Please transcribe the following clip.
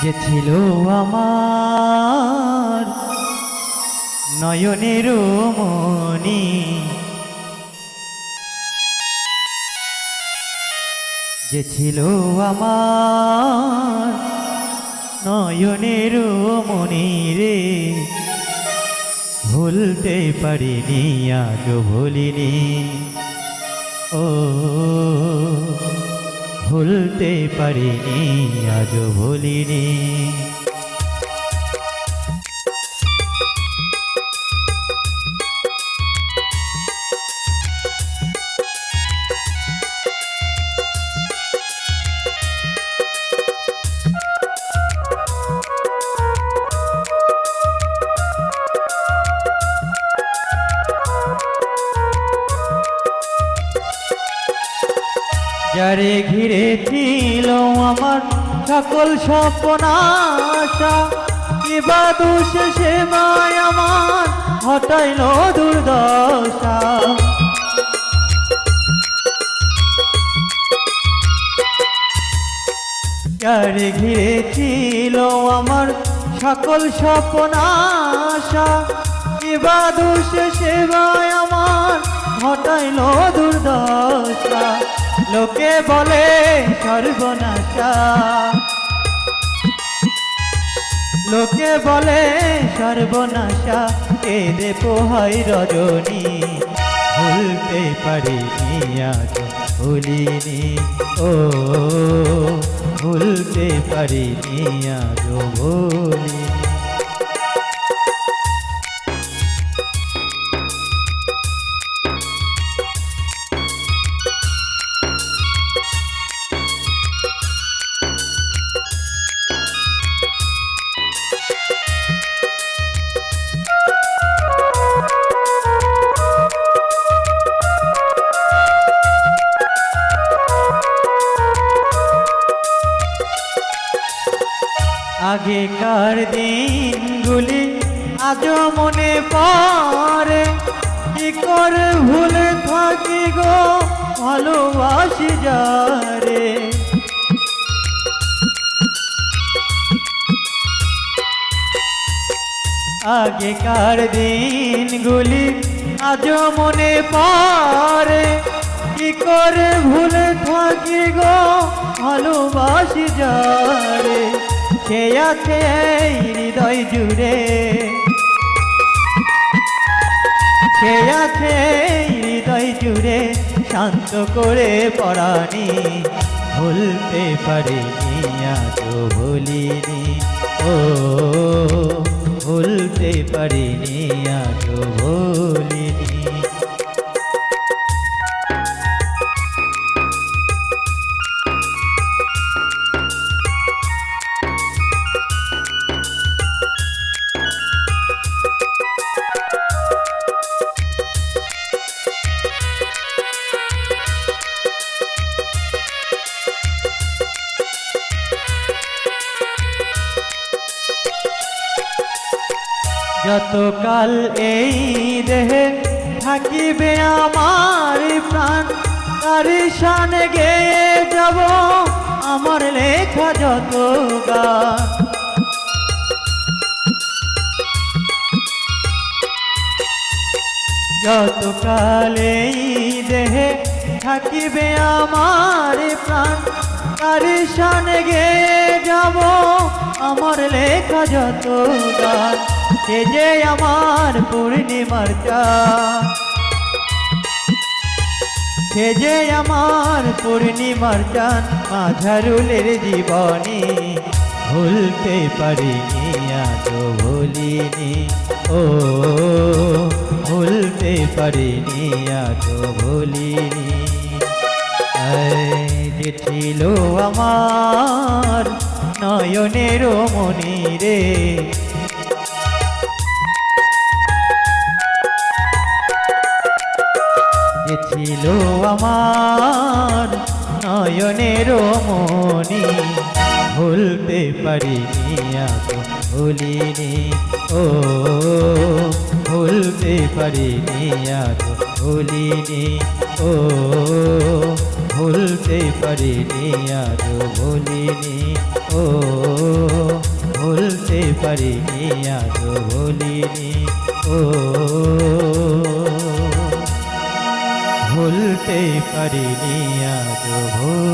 যে ছিল আমার নয়নের মনি, যে ছিল আমার নয়নের মনি রে, ভুলতে পারিনি আজও ভুলিনি। ও ভুলতে পারিনি আজও ভুলিনি। যারে ঘিরে ছিল আমার সকল স্বপ্ন আশা, কিবা দোষ সে মায় আমার হটাইল দুর্দশা। যারে ঘিরে ছিল আমার সকল স্বপ্ন আশা, কিবা দোষ সে মায় আমার হটাইল দুর্দশা। লোকে বলে সর্বনাশা, লোকে বলে সর্বনাশা, কেঁদে পোহাই রজনী। ভুলতে পারিনি আজ ভুলিনি। ও ভুলতে পারিনি আজ ভুলিনি। আগেকার দিনগুলি আজও মনে পড়ে, কি করে ভুলে থাকি গো ভালোবাসি যারে। আগেকার দিনগুলি আজও মনে পড়ে, কি করে ভুলে থাকি গো ভালোবাসি যারে। সে আছে হৃদয় জুড়ে, সে আছে হৃদয় জুড়ে, শান্ত করে পরাণী। ভুলতে পারিনি আজও ভুলিনি। ও ভুলতে পারিনি আজও ভুলিনি। যতকাল এই দেহে থাকিবে আমার প্রাণ, তার শানে গেয়ে যাব আমার লেখা যত গান। যতকাল এই দেহে থাকিবে আমার প্রাণ, তার শানে গেয়ে যাব আমার লেখা যত গান। সে যে আমার পূর্ণিমার চাঁদ, সে যে আমার পূর্ণিমার চাঁদ, মাঝারুলের জীবনী। ভুলতে পারিনি আজও ভুলিনি। ও ভুলতে পারিনি আজও ভুলিনি। যে ছিল আমার নয়নের মনি রে, যে ছিল আমার নয়নের মনি। ভুলতে পারিনি আজও ভুলিনি। ও ভুলতে পারিনি আজও ভুলিনি। ও ভুলতে পারিনি আজও ভুলিনি। ও পারিনি আজ ভুলিনি ও ভুলতে পারিনি আজ ভুলিনি।